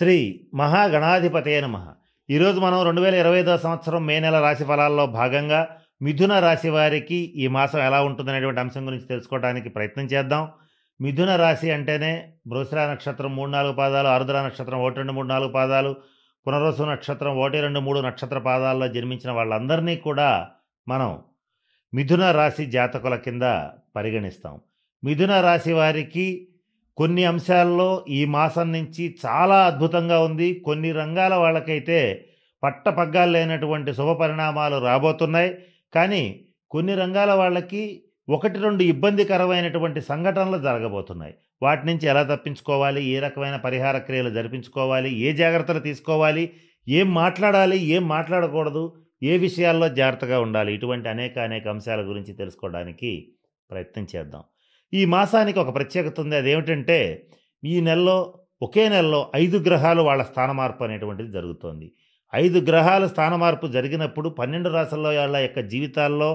శ్రీ మహాగణాధిపతయ నమః. ఈరోజు మనం 2025 సంవత్సరం మే నెల రాశి ఫలాల్లో భాగంగా మిథున రాశి వారికి ఈ మాసం ఎలా ఉంటుందనేటువంటి అంశం గురించి తెలుసుకోవడానికి ప్రయత్నం చేద్దాం. మిథున రాశి అంటేనే మృగశిర నక్షత్రం 3-4 పాదాలు, ఆరుద్ర నక్షత్రం 1-2-3-4 పాదాలు, పునర్వసు నక్షత్రం 1-2-3 నక్షత్ర పాదాల్లో జన్మించిన వాళ్ళందరినీ కూడా మనం మిథున రాశి జాతకుల కింద పరిగణిస్తాం. మిథున రాశి వారికి కొన్ని అంశాల్లో ఈ మాసం నుంచి చాలా అద్భుతంగా ఉంది. కొన్ని రంగాల వాళ్ళకైతే పట్టపగ్గాలు లేనటువంటి శుభ పరిణామాలు రాబోతున్నాయి. కానీ కొన్ని రంగాల వాళ్ళకి 1-2 ఇబ్బందికరమైనటువంటి సంఘటనలు జరగబోతున్నాయి. వాటి నుంచి ఎలా తప్పించుకోవాలి, ఏ రకమైన పరిహార క్రియలు జరిపించుకోవాలి, ఏ జాగ్రత్తలు తీసుకోవాలి, ఏం మాట్లాడాలి, ఏం మాట్లాడకూడదు, ఏ విషయాల్లో జాగ్రత్తగా ఉండాలి, ఇటువంటి అనేక అంశాల గురించి తెలుసుకోవడానికి ప్రయత్నం చేద్దాం. ఈ మాసానికి ఒక ప్రత్యేకత ఉంది. అదేమిటంటే ఈ నెలలో ఒకే నెలలో 5 గ్రహాలు వాళ్ళ స్థాన మార్పు అనేటువంటిది జరుగుతోంది. 5 గ్రహాల స్థాన మార్పు జరిగినప్పుడు 12 రాశుల్లో వాళ్ళ యొక్క జీవితాల్లో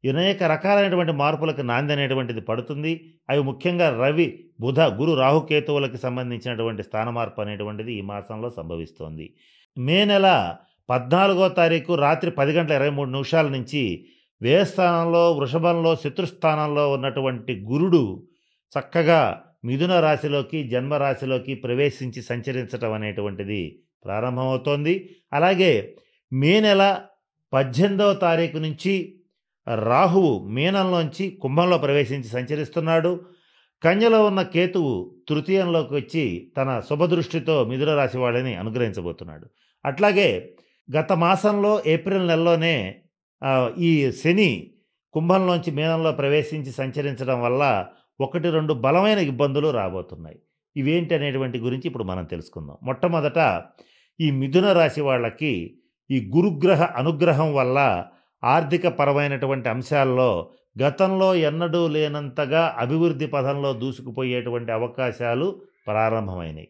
అనేక రకాలైనటువంటి మార్పులకు నాంది అనేటువంటిది పడుతుంది. అవి ముఖ్యంగా రవి, బుధ, గురు, రాహుకేతువులకు సంబంధించినటువంటి స్థాన మార్పు అనేటువంటిది ఈ మాసంలో సంభవిస్తోంది. మే నెల 14వ తారీఖు రాత్రి 10:23 నుంచి వ్యయస్థానంలో, వృషభంలో, శత్రుస్థానంలో ఉన్నటువంటి గురుడు చక్కగా మిథున రాశిలోకి, జన్మరాశిలోకి ప్రవేశించి సంచరించటం అనేటువంటిది ప్రారంభమవుతోంది. అలాగే మే నెల 18వ తారీఖు నుంచి రాహువు మీనంలోంచి కుంభంలో ప్రవేశించి సంచరిస్తున్నాడు. కన్యలో ఉన్న కేతువు తృతీయంలోకి వచ్చి తన శుభదృష్టితో మిథున రాశి వాళ్ళని అనుగ్రహించబోతున్నాడు. అట్లాగే గత మాసంలో ఏప్రిల్ నెలలోనే ఈ శని కుంభంలోంచి మీనంలో ప్రవేశించి సంచరించడం వల్ల 1-2 బలమైన ఇబ్బందులు రాబోతున్నాయి. ఇవేంటి అనేటువంటి గురించి ఇప్పుడు మనం తెలుసుకుందాం. మొట్టమొదట ఈ మిథున రాశి వాళ్ళకి ఈ గురుగ్రహ అనుగ్రహం వల్ల ఆర్థిక పరమైనటువంటి అంశాల్లో గతంలో ఎన్నడూ లేనంతగా అభివృద్ధి పథంలో దూసుకుపోయేటువంటి అవకాశాలు ప్రారంభమైనవి.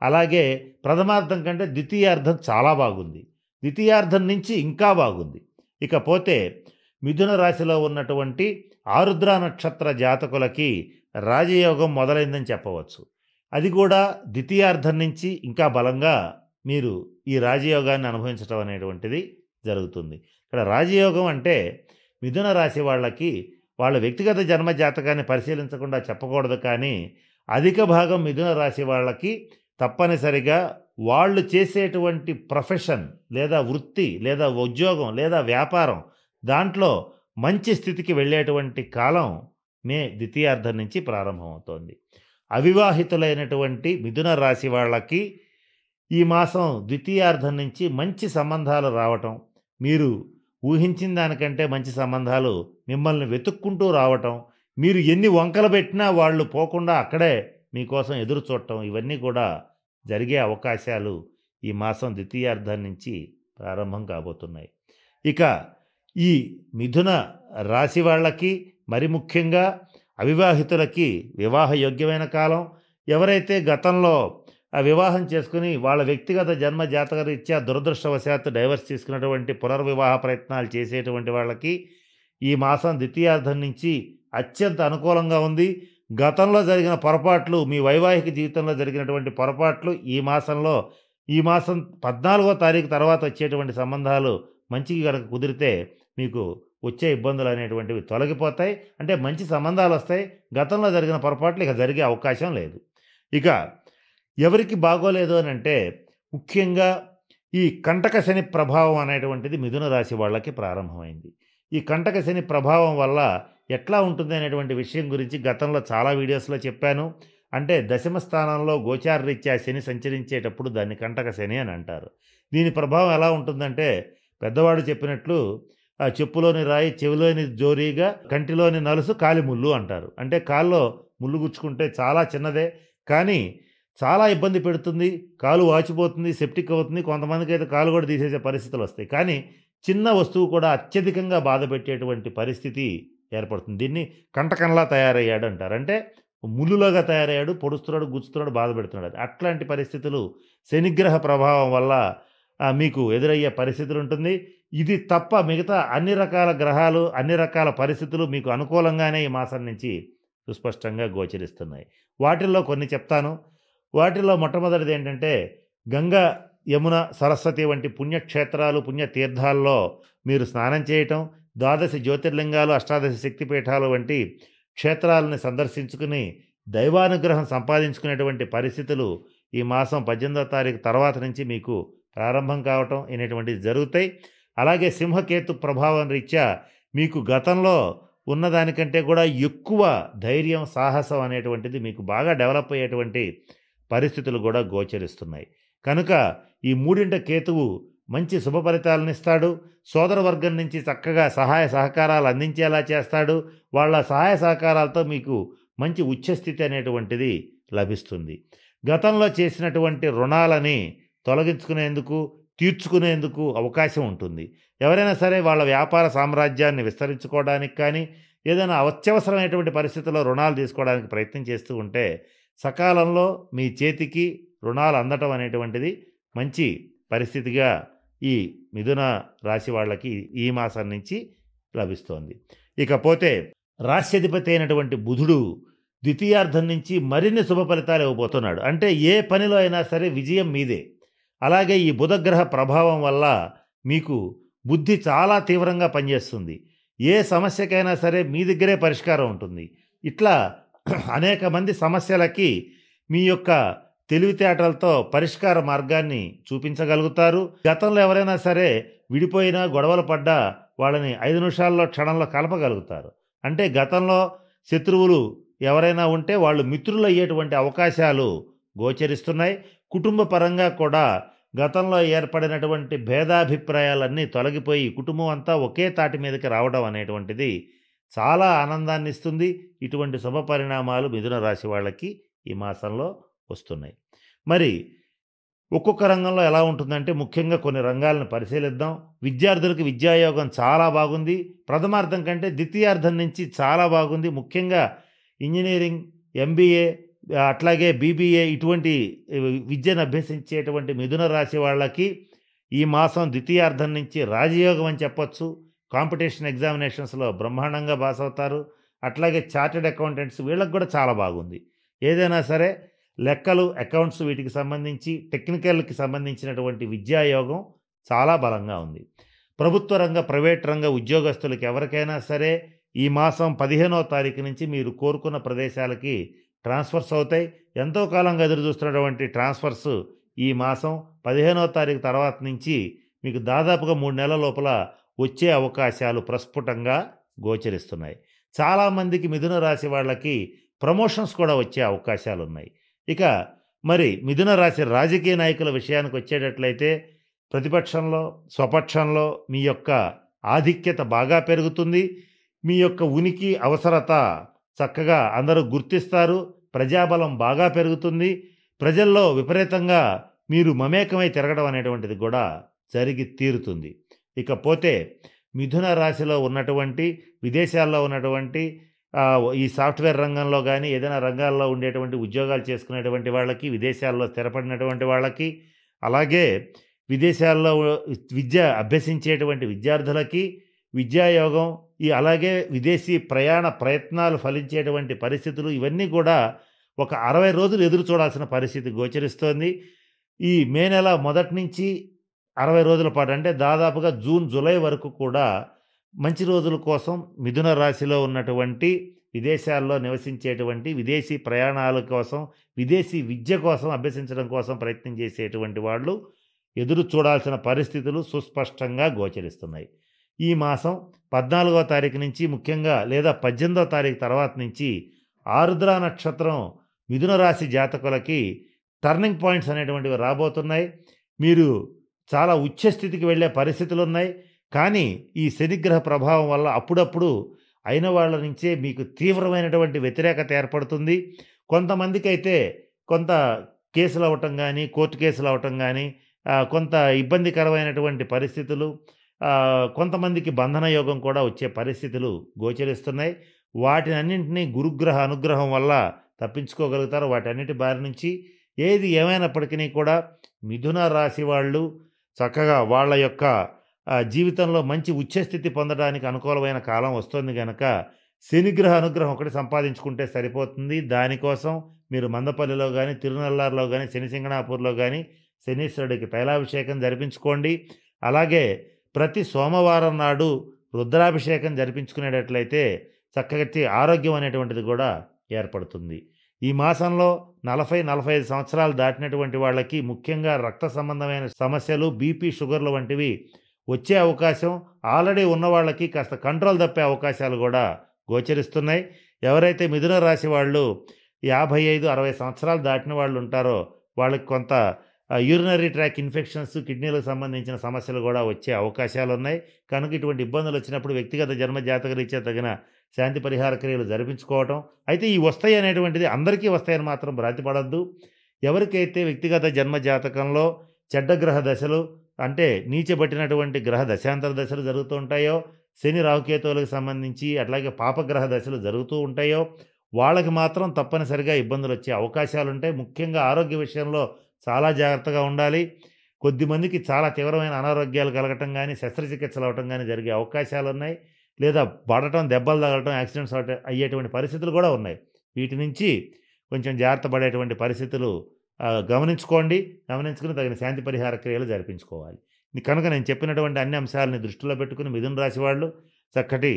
అలాగే ప్రథమార్థం కంటే ద్వితీయార్థం చాలా బాగుంది. ద్వితీయార్థం నుంచి ఇంకా బాగుంది. ఇకపోతే మిథున రాశిలో ఉన్నటువంటి ఆరుద్ర నక్షత్ర జాతకులకి రాజయోగం మొదలైందని చెప్పవచ్చు. అది కూడా ద్వితీయార్థం నుంచి ఇంకా బలంగా మీరు ఈ రాజయోగాన్ని అనుభవించడం అనేటువంటిది జరుగుతుంది. ఇక్కడ రాజయోగం అంటే మిథున రాశి వాళ్ళకి వాళ్ళ వ్యక్తిగత జన్మ జాతకాన్ని పరిశీలించకుండా చెప్పకూడదు. కానీ అధిక భాగం మిథున రాశి వాళ్ళకి తప్పనిసరిగా వాళ్ళు చేసేటువంటి ప్రొఫెషన్ లేదా వృత్తి లేదా ఉద్యోగం లేదా వ్యాపారం దాంట్లో మంచి స్థితికి వెళ్ళేటువంటి కాలం మే ద్వితీయార్థం నుంచి ప్రారంభమవుతోంది. అవివాహితులైనటువంటి మిథున రాశి వాళ్ళకి ఈ మాసం ద్వితీయార్థం నుంచి మంచి సంబంధాలు రావటం, మీరు ఊహించిన దానికంటే మంచి సంబంధాలు మిమ్మల్ని వెతుక్కుంటూ రావటం, మీరు ఎన్ని వంకలు పెట్టినా వాళ్ళు పోకుండా అక్కడే మీకోసం ఎదురు చూడటం, ఇవన్నీ కూడా జరిగే అవకాశాలు ఈ మాసం ద్వితీయార్థం నుంచి ప్రారంభం కాబోతున్నాయి. ఇక ఈ మిథున రాశి వాళ్ళకి మరి ముఖ్యంగా అవివాహితులకి వివాహ యోగ్యమైన కాలం. ఎవరైతే గతంలో ఆ వివాహం చేసుకుని వాళ్ళ వ్యక్తిగత జన్మ జాతకరీత్యా దురదృష్టవశాత్తు డైవర్స్ తీసుకున్నటువంటి పునర్వివాహ ప్రయత్నాలు చేసేటువంటి వాళ్ళకి ఈ మాసం ద్వితీయార్థం నుంచి అత్యంత అనుకూలంగా ఉంది. గతంలో జరిగిన పొరపాట్లు, మీ వైవాహిక జీవితంలో జరిగినటువంటి పొరపాట్లు ఈ మాసం 14వ తారీఖు తర్వాత వచ్చేటువంటి సంబంధాలు మంచిగా కనుక కుదిరితే మీకు వచ్చే ఇబ్బందులు అనేటువంటివి తొలగిపోతాయి. అంటే మంచి సంబంధాలు వస్తాయి. గతంలో జరిగిన పొరపాట్లు ఇక జరిగే అవకాశం లేదు. ఇక ఎవరికి బాగోలేదు అని అంటే ముఖ్యంగా ఈ కంటక శని ప్రభావం అనేటువంటిది మిథున రాశి వాళ్ళకి ప్రారంభమైంది. ఈ కంటక శని ప్రభావం వల్ల ఎట్లా ఉంటుంది అనేటువంటి విషయం గురించి గతంలో చాలా వీడియోస్లో చెప్పాను. అంటే దశమ స్థానంలో గోచారరీత్యా శని సంచరించేటప్పుడు దాన్ని కంటక శని అని అంటారు. దీని ప్రభావం ఎలా ఉంటుందంటే పెద్దవాడు చెప్పినట్లు ఆ చెప్పులోని రాయి చెవిలోని జోరీగా, కంటిలోని నలుసు కాలి ముళ్ళు అంటారు. అంటే కాల్లో ముళ్ళు గుచ్చుకుంటే చాలా చిన్నదే కానీ చాలా ఇబ్బంది పెడుతుంది. కాలు వాచిపోతుంది, సెప్టిక్ అవుతుంది. కొంతమందికి అయితే కాలు కూడా తీసేసే పరిస్థితులు వస్తాయి. కానీ చిన్న వస్తువు కూడా అత్యధికంగా బాధ పెట్టేటువంటి పరిస్థితి ఏర్పడుతుంది. దీన్ని కంటకంలా తయారయ్యాడు అంటారు. అంటే ముళ్ళులాగా తయారయ్యాడు, పొడుస్తున్నాడు, గుచ్చుతున్నాడు, బాధ పెడుతున్నాడు. అట్లాంటి పరిస్థితులు శనిగ్రహ ప్రభావం వల్ల మీకు ఎదురయ్యే పరిస్థితులు ఉంటుంది. ఇది తప్ప మిగతా అన్ని రకాల గ్రహాలు, అన్ని రకాల పరిస్థితులు మీకు అనుకూలంగానే ఈ మాసం నుంచి సుస్పష్టంగా గోచరిస్తున్నాయి. వాటిల్లో కొన్ని చెప్తాను. వాటిల్లో మొట్టమొదటిది ఏంటంటే గంగా, యమున, సరస్వతి వంటి పుణ్యక్షేత్రాలు, పుణ్యతీర్థాల్లో మీరు స్నానం చేయటం, ద్వాదశ జ్యోతిర్లింగాలు, అష్టాదశ శక్తిపీఠాలు వంటి క్షేత్రాలని సందర్శించుకుని దైవానుగ్రహం సంపాదించుకునేటువంటి పరిస్థితులు ఈ మాసం 18వ తారీఖు తర్వాత నుంచి మీకు ప్రారంభం కావటం అనేటువంటివి జరుగుతాయి. అలాగే సింహకేతు ప్రభావం రీత్యా మీకు గతంలో ఉన్నదానికంటే కూడా ఎక్కువ ధైర్యం, సాహసం అనేటువంటిది మీకు బాగా డెవలప్ అయ్యేటువంటి పరిస్థితులు కూడా గోచరిస్తున్నాయి. కనుక ఈ మూడింట కేతువు మంచి శుభ ఫలితాలనిస్తాడు. సోదర వర్గం నుంచి చక్కగా సహాయ సహకారాలు అందించేలా చేస్తాడు. వాళ్ళ సహాయ సహకారాలతో మీకు మంచి ఉచ్చస్థితి అనేటువంటిది లభిస్తుంది. గతంలో చేసినటువంటి రుణాలని తొలగించుకునేందుకు, తీర్చుకునేందుకు అవకాశం ఉంటుంది. ఎవరైనా సరే వాళ్ళ వ్యాపార సామ్రాజ్యాన్ని విస్తరించుకోవడానికి కానీ, ఏదైనా అత్యవసరమైనటువంటి పరిస్థితుల్లో రుణాలు తీసుకోవడానికి ప్రయత్నం చేస్తూ ఉంటే సకాలంలో మీ చేతికి రుణాలు అందటం అనేటువంటిది మంచి పరిస్థితిగా ఈ మిథున రాశి వాళ్ళకి ఈ మాసం నుంచి లభిస్తోంది. ఇకపోతే రాశ్యాధిపతి అయినటువంటి బుధుడు ద్వితీయార్థం నుంచి మరిన్ని శుభ ఫలితాలు ఇవ్వబోతున్నాడు. అంటే ఏ పనిలో అయినా సరే విజయం మీదే. అలాగే ఈ బుధగ్రహ ప్రభావం వల్ల మీకు బుద్ధి చాలా తీవ్రంగా పనిచేస్తుంది. ఏ సమస్యకైనా సరే మీ దగ్గరే పరిష్కారం ఉంటుంది. ఇట్లా అనేక మంది సమస్యలకి మీ యొక్క తెలివితేటలతో పరిష్కార మార్గాన్ని చూపించగలుగుతారు. గతంలో ఎవరైనా సరే విడిపోయినా, గొడవలు పడ్డా వాళ్ళని 5 నిమిషాల్లో, క్షణంలో కలపగలుగుతారు. అంటే గతంలో శత్రువులు ఎవరైనా ఉంటే వాళ్ళు మిత్రులు అయ్యేటువంటి అవకాశాలు గోచరిస్తున్నాయి. కుటుంబ పరంగా కూడా గతంలో ఏర్పడినటువంటి భేదాభిప్రాయాలన్నీ తొలగిపోయి కుటుంబం అంతా ఒకే తాటి మీదకి రావడం అనేటువంటిది చాలా ఆనందాన్ని ఇస్తుంది. ఇటువంటి శుభ పరిణామాలు మిథున రాశి వాళ్ళకి ఈ మాసంలో వస్తున్నాయి. మరి ఒక్కొక్క రంగంలో ఎలా ఉంటుందంటే ముఖ్యంగా కొన్ని రంగాలను పరిశీలిద్దాం. విద్యార్థులకు విద్యాయోగం చాలా బాగుంది. ప్రథమార్థం కంటే ద్వితీయార్థం నుంచి చాలా బాగుంది. ముఖ్యంగా ఇంజనీరింగ్, ఎంబీఏ, అట్లాగే బీబీఏ ఇటువంటి విద్యను అభ్యసించేటువంటి మిథున రాశి వాళ్ళకి ఈ మాసం ద్వితీయార్థం నుంచి రాజయోగం అని చెప్పొచ్చు. కాంపిటీషన్ ఎగ్జామినేషన్స్లో బ్రహ్మాండంగా పాస్ అవుతారు. అట్లాగే చార్టెడ్ అకౌంటెంట్స్ వీళ్ళకి కూడా చాలా బాగుంది. ఏదైనా సరే లెక్కలు, అకౌంట్స్ వీటికి సంబంధించి టెక్నికల్కి సంబంధించినటువంటి విద్యాయోగం చాలా బలంగా ఉంది. ప్రభుత్వ రంగ, ప్రైవేట్ రంగ ఉద్యోగస్తులకి ఎవరికైనా సరే ఈ మాసం 15వ తారీఖు నుంచి మీరు కోరుకున్న ప్రదేశాలకి ట్రాన్స్ఫర్స్ అవుతాయి. ఎంతో కాలంగా ఎదురు చూస్తున్నటువంటి ట్రాన్స్ఫర్స్ ఈ మాసం 15వ తారీఖు తర్వాత నుంచి మీకు దాదాపుగా 3 నెలల లోపల వచ్చే అవకాశాలు ప్రస్ఫుటంగా గోచరిస్తున్నాయి. చాలామందికి మిథున రాశి వాళ్ళకి ప్రమోషన్స్ కూడా వచ్చే అవకాశాలు ఉన్నాయి. ఇక మరి మిథున రాశి రాజకీయ నాయకుల విషయానికి వచ్చేటట్లయితే ప్రతిపక్షంలో, స్వపక్షంలో మీ యొక్క ఆధిక్యత బాగా పెరుగుతుంది. మీ యొక్క ఉనికి, అవసరత చక్కగా అందరూ గుర్తిస్తారు. ప్రజాబలం బాగా పెరుగుతుంది. ప్రజల్లో విపరీతంగా మీరు మమేకమై తిరగడం అనేటువంటిది కూడా జరిగి తీరుతుంది. ఇకపోతే మిథున రాశిలో ఉన్నటువంటి, విదేశాల్లో ఉన్నటువంటి ఈ సాఫ్ట్వేర్ రంగంలో కానీ ఏదైనా రంగాల్లో ఉండేటువంటి ఉద్యోగాలు చేసుకునేటువంటి వాళ్ళకి, విదేశాల్లో స్థిరపడినటువంటి వాళ్ళకి, అలాగే విదేశాల్లో విద్య అభ్యసించేటువంటి విద్యార్థులకి విద్యాయోగం, అలాగే విదేశీ ప్రయాణ ప్రయత్నాలు ఫలించేటువంటి పరిస్థితులు ఇవన్నీ కూడా ఒక 60 రోజులు ఎదురు చూడాల్సిన పరిస్థితి గోచరిస్తోంది. ఈ మే నెల మొదటి నుంచి 60 రోజుల పాటు అంటే దాదాపుగా జూన్, జూలై వరకు కూడా మంచి రోజుల కోసం మిథున రాశిలో ఉన్నటువంటి విదేశాల్లో నివసించేటువంటి, విదేశీ ప్రయాణాల కోసం, విదేశీ విద్య కోసం, అభ్యసించడం కోసం ప్రయత్నం చేసేటువంటి వాళ్ళు ఎదురు చూడాల్సిన పరిస్థితులు సుస్పష్టంగా గోచరిస్తున్నాయి. ఈ మాసం 14వ తారీఖు నుంచి ముఖ్యంగా లేదా 18వ తారీఖు తర్వాత నుంచి ఆరుద్ర నక్షత్రం మిథున రాశి జాతకులకి టర్నింగ్ పాయింట్స్ అనేటువంటివి రాబోతున్నాయి. మీరు చాలా ఉచ్చస్థితికి వెళ్ళే పరిస్థితులు ఉన్నాయి. కానీ ఈ శనిగ్రహ ప్రభావం వల్ల అప్పుడప్పుడు అయిన వాళ్ళ నుంచే మీకు తీవ్రమైనటువంటి వ్యతిరేకత ఏర్పడుతుంది. కొంతమందికి అయితే కొంత కేసులు అవ్వటం కానీ, కోర్టు కేసులు అవ్వటం కానీ, కొంత ఇబ్బందికరమైనటువంటి పరిస్థితులు, కొంతమందికి బంధన యోగం కూడా వచ్చే పరిస్థితులు గోచరిస్తున్నాయి. వాటినన్నింటినీ గురుగ్రహ అనుగ్రహం వల్ల తప్పించుకోగలుగుతారు. వాటన్నిటి బారి నుంచి ఏది ఏమైనప్పటికీ కూడా మిథున రాశి వాళ్ళు చక్కగా వాళ్ళ యొక్క జీవితంలో మంచి ఉచ్చస్థితి పొందడానికి అనుకూలమైన కాలం వస్తుంది కనుక శనిగ్రహ అనుగ్రహం ఒకటి సంపాదించుకుంటే సరిపోతుంది. దానికోసం మీరు మందపల్లిలో కానీ, తిరునల్లారులో కానీ, శనిసింగణాపూర్లో కానీ శనీశ్వరుడికి తైలాభిషేకం జరిపించుకోండి. అలాగే ప్రతి సోమవారం నాడు రుద్రాభిషేకం జరిపించుకునేటట్లయితే చక్కటి ఆరోగ్యం అనేటువంటిది కూడా ఏర్పడుతుంది. ఈ మాసంలో 40-45 సంవత్సరాలు దాటినటువంటి వాళ్ళకి ముఖ్యంగా రక్త సంబంధమైన సమస్యలు, బీపీ, షుగర్లు వంటివి వచ్చే అవకాశం, ఆల్రెడీ ఉన్న వాళ్ళకి కాస్త కంట్రోల్ తప్పే అవకాశాలు కూడా గోచరిస్తున్నాయి. ఎవరైతే మిథున రాశి వాళ్ళు 55-60 సంవత్సరాలు దాటిన వాళ్ళు ఉంటారో వాళ్ళకి కొంత యూరినరీ ట్రాక్ ఇన్ఫెక్షన్స్, కిడ్నీలకు సంబంధించిన సమస్యలు కూడా వచ్చే అవకాశాలు ఉన్నాయి. కనుక ఇటువంటి ఇబ్బందులు వచ్చినప్పుడు వ్యక్తిగత జన్మ జాతక రీత్యా తగిన శాంతి పరిహార క్రియలు జరిపించుకోవటం. అయితే ఈ వస్తాయి అనేటువంటిది అందరికీ వస్తాయని మాత్రం భ్రాంతిపడొద్దు. ఎవరికైతే వ్యక్తిగత జన్మ జాతకంలో చెడ్డ గ్రహ దశలు అంటే నీచబట్టినటువంటి గ్రహ దశాంతర దశలు జరుగుతూ ఉంటాయో, శని రాహుకేతువులకు సంబంధించి అట్లాగే పాపగ్రహ దశలు జరుగుతూ ఉంటాయో వాళ్ళకి మాత్రం తప్పనిసరిగా ఇబ్బందులు వచ్చే అవకాశాలుంటాయి. ముఖ్యంగా ఆరోగ్య విషయంలో చాలా జాగ్రత్తగా ఉండాలి. కొద్దిమందికి చాలా తీవ్రమైన అనారోగ్యాలు కలగటం గానీ, శస్త్రచికిత్సలు అవ్వటం గానీ జరిగే అవకాశాలున్నాయి. లేదా పడటం, దెబ్బలు తగలటం, యాక్సిడెంట్స్ అయ్యేటువంటి పరిస్థితులు కూడా ఉన్నాయి. వీటి నుంచి కొంచెం జాగ్రత్త పడేటువంటి పరిస్థితులు గమనించుకోండి. గమనించుకుని తగిన శాంతి పరిహార క్రియలు జరిపించుకోవాలి. కనుక నేను చెప్పినటువంటి అన్ని అంశాలని దృష్టిలో పెట్టుకుని మిథున రాశి వాళ్ళు చక్కటి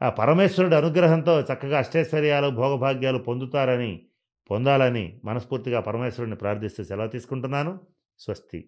ఆ పరమేశ్వరుడి అనుగ్రహంతో చక్కగా అష్టైశ్వర్యాలు, భోగభాగ్యాలు పొందాలని మనస్ఫూర్తిగా పరమేశ్వరుడిని ప్రార్థిస్తూ సెలవు తీసుకుంటున్నాను. స్వస్తి.